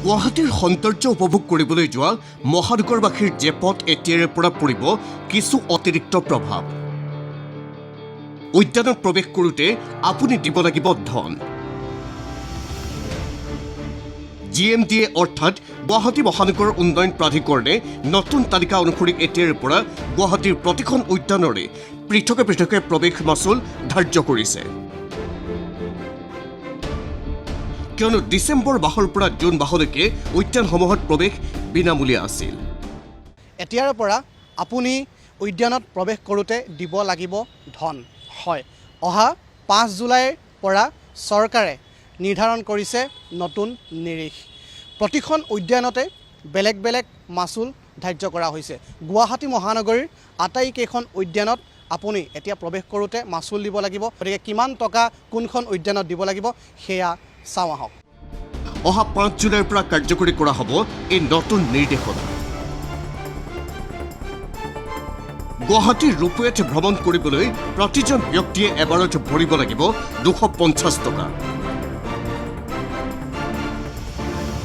গুৱাহাটীৰ সৌন্দৰ্য উপভোগ কৰিবলৈ যোৱা মহানগৰবাসীৰ জেপত এতিয়াৰে পৰা পৰিব কিছু অতিৰিক্ত প্ৰভাৱ। উদ্যানত প্ৰৱেশ কৰোঁতে আপুনি দিব লাগিব ধন। GMDA অৰ্থাৎ গুৱাহাটী মহানগৰ উন্নয়ন প্ৰাধিকৰণে নতুন তালিকা অনুসৰি এতিয়াৰে পৰা গুৱাহাটীৰ প্ৰতিখন উদ্যানৰে পৃথকে পৃথকে প্ৰৱেশ মাচুল ধাৰ্য কৰিছে। কিয়নো ডিচেম্বৰ মাহৰ পৰা জুন মাহলৈকে উদ্যানসমূহত প্ৰৱেশ বিনামূলীয়া আছিল। এতিয়াৰ পৰা আপুনি উদ্যানত প্ৰৱেশ কৰোঁতে দিব লাগিব ধন। হয়, অহা 5 জুলাইৰ পৰা চৰকাৰে নিৰ্ধাৰণ কৰিছে নতুন নিৰিখ। প্ৰতিখন উদ্যানতে বেলেগ বেলেগ মাচুল ধাৰ্য কৰা হৈছে। গুৱাহাটী মহানগৰীৰ আটাইকেইখন উদ্যানত আপুনি এতিয়া প্ৰৱেশ কৰোঁতে মাচুল দিব লাগিব। গতিকে কিমান টকা কোনখন উদ্যানত দিব লাগিব সেয়া চাওঁ আহক। অহা 5 জুলাইৰ পৰা কাৰ্যকৰী কৰা হ'ব এই নতুন নিৰ্দেশনা। গুৱাহাটীৰ ৰূপৱেত ভ্ৰমণ কৰিবলৈ প্ৰতিজন ব্যক্তিয়ে এবাৰত ভৰিব লাগিব 250 টকা।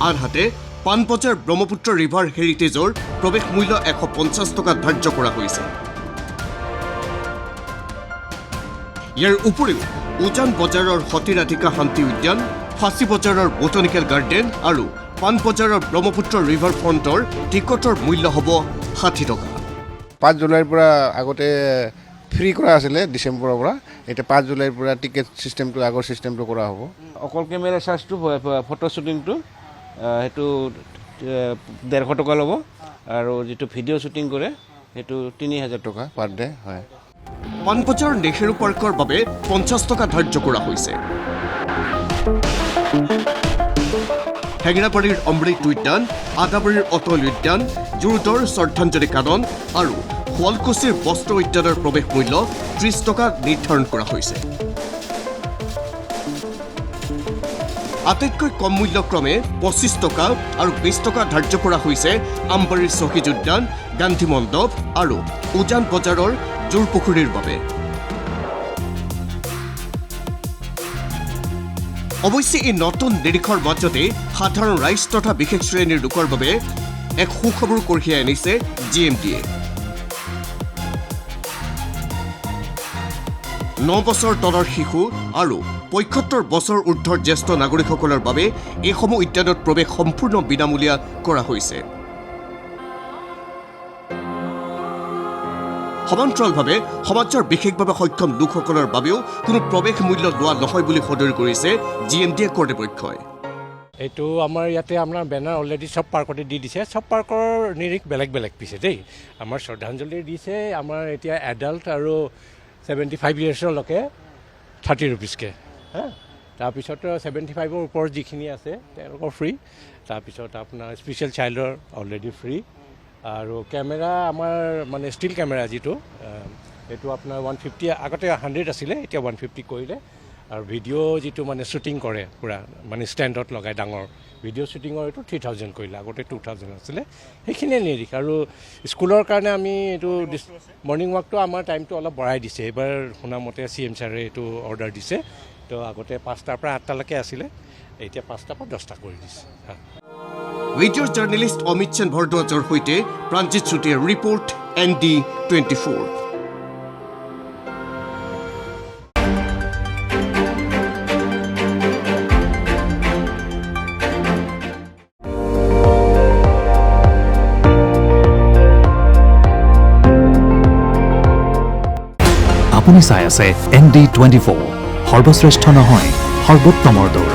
আনহাতে পাণবজাৰ ব্ৰহ্মপুত্ৰ ৰিভাৰ হেৰিটেজৰ প্ৰৱেশ মূল্য 150 টকা ধাৰ্য কৰা হৈছে। ইয়াৰ উপৰিও উজান বজাৰৰ সতীৰাধিকা শান্তি উদ্যান, ফাঁচী বজাৰৰ বটানিকেল গাৰ্ডেন আৰু পাণবজাৰৰ ব্ৰহ্মপুত্ৰ ৰিভাৰ ফ্ৰণ্টৰ টিকটৰ মূল্য হ'ব 60 টকা। 5 জুলাইৰ পৰা আগতে ফ্ৰী কৰা আছিলে ডিচেম্বৰৰ পৰা, এতিয়া 5 জুলাইৰ পৰা টিকেট চিষ্টেমটো আগৰ চিষ্টেমটো কৰা হ'ব। অকল কেমেৰা চাৰ্জটো ফটো শ্বুটিংটো সেইটো 150 টকা ল'ব আৰু যিটো ভিডিঅ' শ্বুটিং কৰে সেইটো 3000 টকা পাৰ ডে। হয়, পাণবজাৰ নেহেৰু পাৰ্কৰ বাবে 50 টকা ধাৰ্য কৰা হৈছে। হেঙেৰাবাৰীৰ অমৃত উদ্যান, আদাবাৰীৰ অটল উদ্যান, জুৰুডৰ শ্ৰদ্ধাঞ্জলি কানন আৰু শুৱালকুছিৰ বস্ত্ৰ উদ্যানৰ প্ৰৱেশ মূল্য 30 টকা নিৰ্ধাৰণ কৰা হৈছে। আটাইতকৈ কম মূল্য ক্ৰমে 25 টকা আৰু 20 টকা ধাৰ্য কৰা হৈছে আমবাৰীৰ শ্বহীদ উদ্যান, গান্ধী মণ্ডপ আৰু উজান বজাৰৰ জোৰপুখুৰীৰ বাবে। অৱশ্যে এই নতুন নিৰিখৰ মাজতে সাধাৰণ ৰাইজ তথা বিশেষ শ্ৰেণীৰ লোকৰ বাবে এক সুখবৰ কঢ়িয়াই আনিছে GMDA। 9 বছৰ তলৰ শিশু আৰু 75 বছৰ ঊৰ্ধৰ জ্যেষ্ঠ নাগৰিকসকলৰ বাবে এইসমূহ উদ্যানত প্ৰৱেশ সম্পূৰ্ণ বিনামূলীয়া কৰা হৈছে। সমান্তৰালভাৱে সমাজৰ বিশেষভাৱে সক্ষম লোকসকলৰ বাবেও কোনো প্ৰৱেশ মূল্য লোৱা নহয় বুলি সদৰি কৰিছে GMDA কৰ্তৃপক্ষই। এইটো আমাৰ ইয়াতে আপোনাৰ বেনাৰ অলৰেডি চব পাৰ্কতে দি দিছে। চব পাৰ্কৰ নিৰিখ বেলেগ বেলেগ পিছে দেই। আমাৰ শ্ৰদ্ধাঞ্জলিৰ দিছে আমাৰ এতিয়া এডাল্ট আৰু 75 ইয়াৰ্ছলৈকে 30 ৰুপিজকৈ। তাৰপিছত 75ৰ ওপৰত যিখিনি আছে তেওঁলোকৰ ফ্ৰী। তাৰপিছত আপোনাৰ স্পেচিয়েল চাইল্ডৰ অলৰেডি ফ্ৰী। আৰু কেমেৰা আমাৰ মানে ষ্টিল কেমেৰা যিটো সেইটো আপোনাৰ 150 আগতে 100 আছিলে, এতিয়া 150 কৰিলে। আৰু ভিডিঅ' যিটো মানে শ্বুটিং কৰে পূৰা মানে ষ্টেণ্ডত লগাই ডাঙৰ ভিডিঅ' শ্বুটিঙৰ এইটো 3000 কৰিলে, আগতে 2000 আছিলে। সেইখিনিয়ে নিৰিখ। আৰু স্কুলৰ কাৰণে আমি এইটো মৰ্ণিং ৱাকটো আমাৰ টাইমটো অলপ বঢ়াই দিছে এইবাৰ। শুনামতে CM ছাৰে এইটো অৰ্ডাৰ দিছে। তো আগতে 5টাৰ পৰা 8টালৈকে আছিলে, এতিয়া 5টাৰ পৰা 10টা কৰি দিছে। ভিডিঅ' জাৰ্নেলিষ্ট অমিত সেন ভৰদ্বাজৰ সৈতে প্ৰাঞ্জিত চুতীয়াৰ ৰিপৰ্ট ND24। আপুনি চাই আছে ND24, সৰ্বশ্ৰেষ্ঠ নহয় সৰ্বোত্তমৰ দৌৰ।